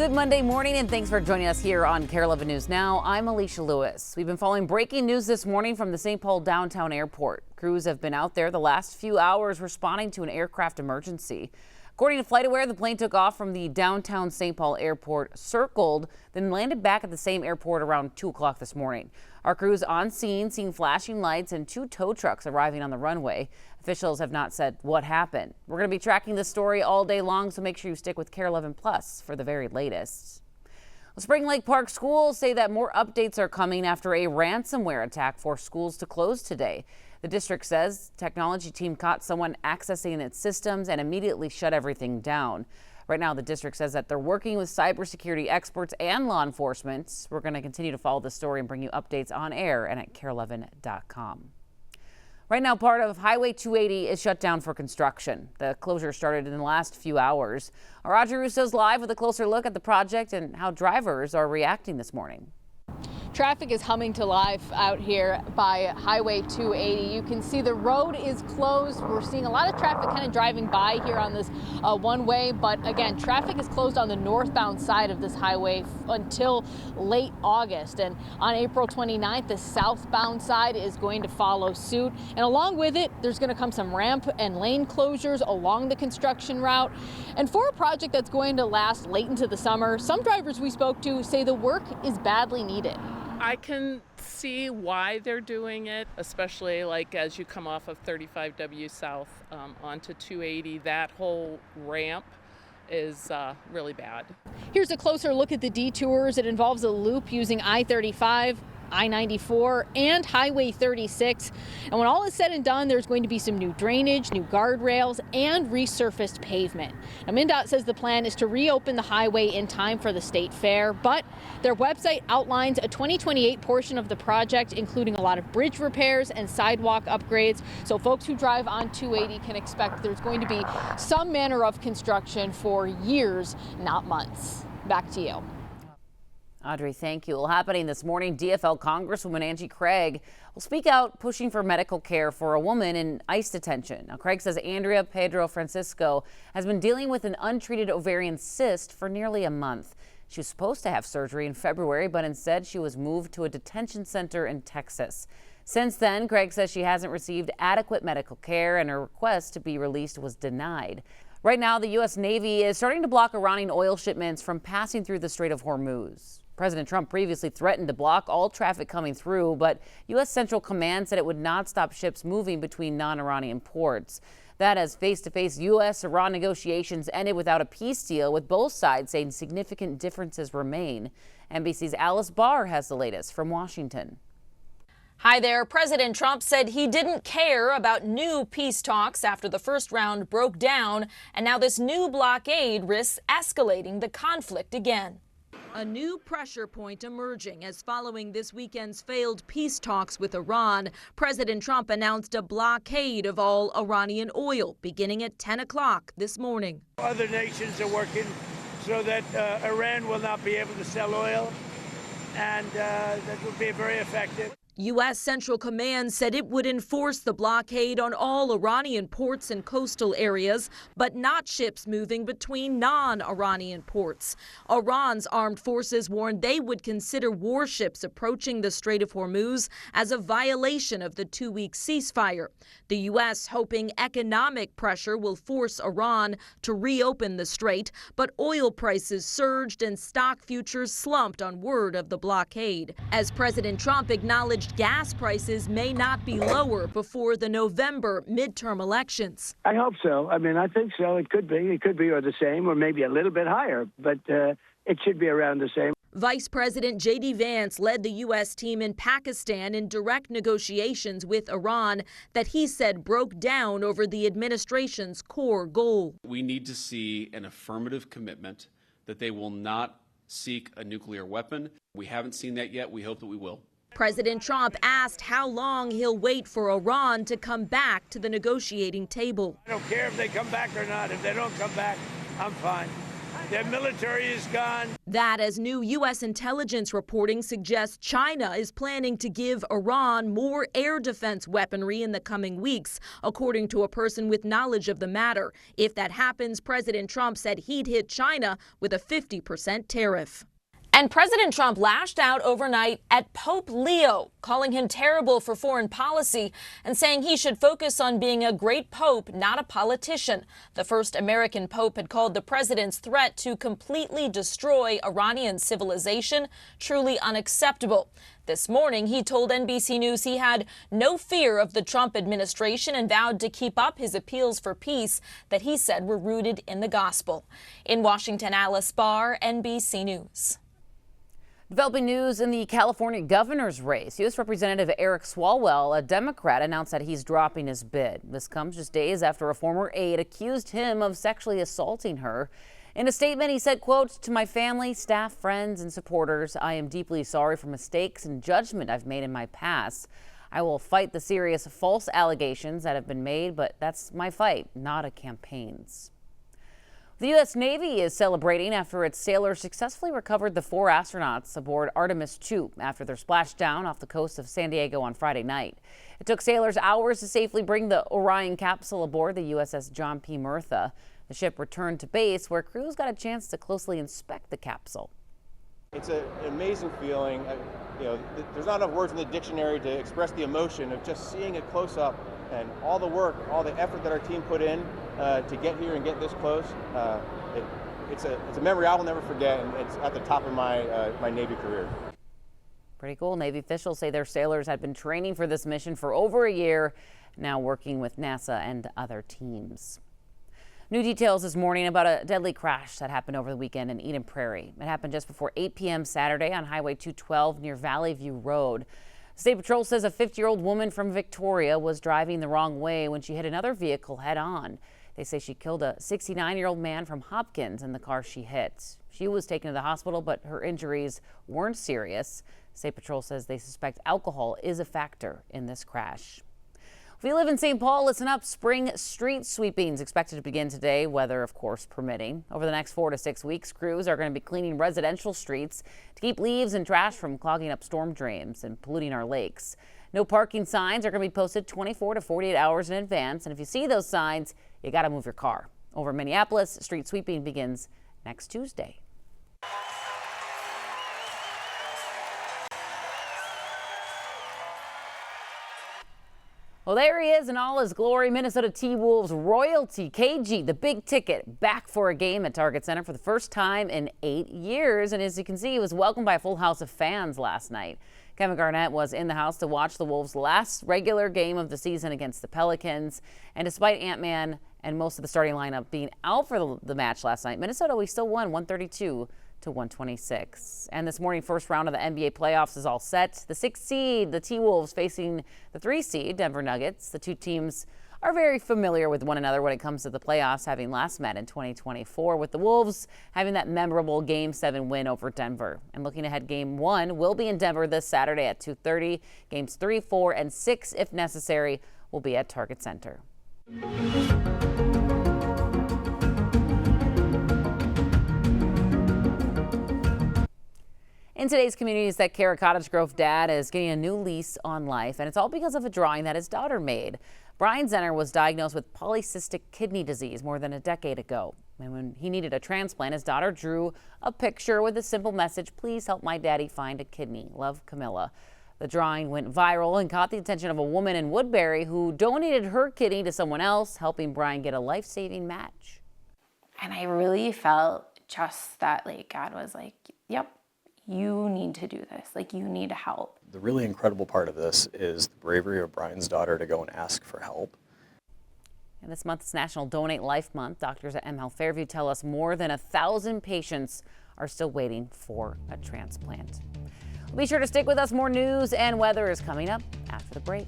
Good Monday morning, and thanks for joining us here on Kare 11 News Now. I'm Alicia Lewis. We've been following breaking news this morning from the St. Paul downtown airport. Crews have been out there the last few hours responding to an aircraft emergency. According to FlightAware, the plane took off from the downtown St. Paul airport, circled, then landed back at the same airport around 2 o'clock this morning. Our crews on scene seeing flashing lights and 2 tow trucks arriving on the runway. Officials have not said what happened. We're going to be tracking this story all day long, so make sure you stick with Kare 11 Plus for the very latest. Spring Lake Park schools say that more updates are coming after a ransomware attack forced schools to close today. The district says technology team caught someone accessing its systems and immediately shut everything down. Right now, the district says that they're working with cybersecurity experts and law enforcement. We're going to continue to follow the story and bring you updates on air and at kare11.com. Right now, part of Highway 280 is shut down for construction. The closure started in the last few hours. Roger Russo's live with a closer look at the project and how drivers are reacting this morning. Traffic is humming to life out here by Highway 280. You can see the road is closed. We're seeing a lot of traffic kind of driving by here on this one way. But again, traffic is closed on the northbound side of this highway until late August. And on April 29th, the southbound side is going to follow suit. And along with it, there's going to come some ramp and lane closures along the construction route. And for a project that's going to last late into the summer, some drivers we spoke to say the work is badly needed. I can see why they're doing it, especially like as you come off of 35W South onto 280. That whole ramp is really bad. Here's a closer look at the detours. It involves a loop using I-35, I-94 and Highway 36. And when all is said and done, there's going to be some new drainage, new guardrails, and resurfaced pavement. Now, MnDOT says the plan is to reopen the highway in time for the state fair, but their website outlines a 2028 portion of the project, including a lot of bridge repairs and sidewalk upgrades. So folks who drive on 280 can expect there's going to be some manner of construction for years, not months. Back to you. Audrey, thank you. Well, happening this morning, DFL Congresswoman Angie Craig will speak out pushing for medical care for a woman in ICE detention. Now, Craig says Andrea Pedro Francisco has been dealing with an untreated ovarian cyst for nearly a month. She was supposed to have surgery in February, but instead she was moved to a detention center in Texas. Since then, Craig says she hasn't received adequate medical care and her request to be released was denied. Right now, the U.S. Navy is starting to block Iranian oil shipments from passing through the Strait of Hormuz. President Trump previously threatened to block all traffic coming through, but U.S. Central Command said it would not stop ships moving between non-Iranian ports. That as face-to-face U.S.-Iran negotiations ended without a peace deal, with both sides saying significant differences remain. NBC's Alice Barr has the latest from Washington. Hi there. President Trump said he didn't care about new peace talks after the first round broke down, and now this new blockade risks escalating the conflict again. A new pressure point emerging as following this weekend's failed peace talks with Iran, President Trump announced a blockade of all Iranian oil beginning at 10 o'clock this morning. Other nations are working so that Iran will not be able to sell oil, and that will be very effective. U.S. Central Command said it would enforce the blockade on all Iranian ports and coastal areas, but not ships moving between non-Iranian ports. Iran's armed forces warned they would consider warships approaching the Strait of Hormuz as a violation of the 2-week ceasefire. The U.S. hoping economic pressure will force Iran to reopen the strait, but oil prices surged and stock futures slumped on word of the blockade. As President Trump acknowledged gas prices may not be lower before the November midterm elections. I hope so. I mean, I think so. It could be or the same, or maybe a little bit higher, but it should be around the same. Vice President J.D. Vance led the U.S. team in Pakistan in direct negotiations with Iran that he said broke down over the administration's core goal. We need to see an affirmative commitment that they will not seek a nuclear weapon. We haven't seen that yet. We hope that we will. President Trump asked how long he'll wait for Iran to come back to the negotiating table. I don't care if they come back or not. If they don't come back, I'm fine. Their military is gone. That as new U.S. intelligence reporting suggests China is planning to give Iran more air defense weaponry in the coming weeks, according to a person with knowledge of the matter. If that happens, President Trump said he'd hit China with a 50% tariff. And President Trump lashed out overnight at Pope Leo, calling him terrible for foreign policy and saying he should focus on being a great pope, not a politician. The first American pope had called the president's threat to completely destroy Iranian civilization truly unacceptable. This morning, he told NBC News he had no fear of the Trump administration and vowed to keep up his appeals for peace that he said were rooted in the gospel. In Washington, Alice Barr, NBC News. Developing news in the California governor's race. U.S. Representative Eric Swalwell, a Democrat, announced that he's dropping his bid. This comes just days after a former aide accused him of sexually assaulting her. In a statement, he said, quote, "To my family, staff, friends, and supporters, I am deeply sorry for mistakes and judgment I've made in my past. I will fight the serious false allegations that have been made, but that's my fight, not a campaign's." The U.S. Navy is celebrating after its sailors successfully recovered the 4 astronauts aboard Artemis II after their splashdown off the coast of San Diego on Friday night. It took sailors hours to safely bring the Orion capsule aboard the USS John P. Murtha. The ship returned to base where crews got a chance to closely inspect the capsule. It's an amazing feeling. There's not enough words in the dictionary to express the emotion of just seeing it close up and all the work, all the effort that our team put in to get here and get this close. It's a memory I will never forget, and it's at the top of my Navy career. Pretty cool. Navy officials say their sailors had been training for this mission for over a year, now working with NASA and other teams. New details this morning about a deadly crash that happened over the weekend in Eden Prairie. It happened just before 8 p.m. Saturday on Highway 212 near Valley View Road. State Patrol says a 50-year-old woman from Victoria was driving the wrong way when she hit another vehicle head on. They say she killed a 69-year-old man from Hopkins in the car she hit. She was taken to the hospital, but her injuries weren't serious. State Patrol says they suspect alcohol is a factor in this crash. If you live in St. Paul, listen up. Spring street sweepings expected to begin today, weather, of course, permitting. Over the next 4 to 6 weeks, crews are going to be cleaning residential streets to keep leaves and trash from clogging up storm drains and polluting our lakes. No parking signs are going to be posted 24 to 48 hours in advance. And if you see those signs, you got to move your car. Over Minneapolis, street sweeping begins next Tuesday. Well, there he is in all his glory. Minnesota T-Wolves royalty, KG, the big ticket, back for a game at Target Center for the first time in 8 years. And as you can see, he was welcomed by a full house of fans last night. Kevin Garnett was in the house to watch the Wolves' last regular game of the season against the Pelicans. And despite Ant-Man and most of the starting lineup being out for the match last night, Minnesota, we still won 132 to 126. And this morning, first round of the NBA playoffs is all set. The 6th seed, the T-Wolves, facing the 3 seed, Denver Nuggets. The two teams are very familiar with one another when it comes to the playoffs, having last met in 2024, with the Wolves having that memorable Game 7 win over Denver. And looking ahead, Game 1 will be in Denver this Saturday at 2:30. Games 3, 4, and 6, if necessary, will be at Target Center. In today's communities, that Kare Cottage Grove dad is getting a new lease on life, and it's all because of a drawing that his daughter made. Brian Zenner was diagnosed with polycystic kidney disease more than a decade ago. And when he needed a transplant, his daughter drew a picture with a simple message: "Please help my daddy find a kidney. Love, Camilla." The drawing went viral and caught the attention of a woman in Woodbury who donated her kidney to someone else, helping Brian get a life-saving match. And I really felt just that, God was like, yep, you need to do this. You need to help. The really incredible part of this is the bravery of Brian's daughter to go and ask for help. And this month is National Donate Life Month. Doctors at mHealth Fairview tell us more than 1,000 patients are still waiting for a transplant. Be sure to stick with us. More news and weather is coming up after the break.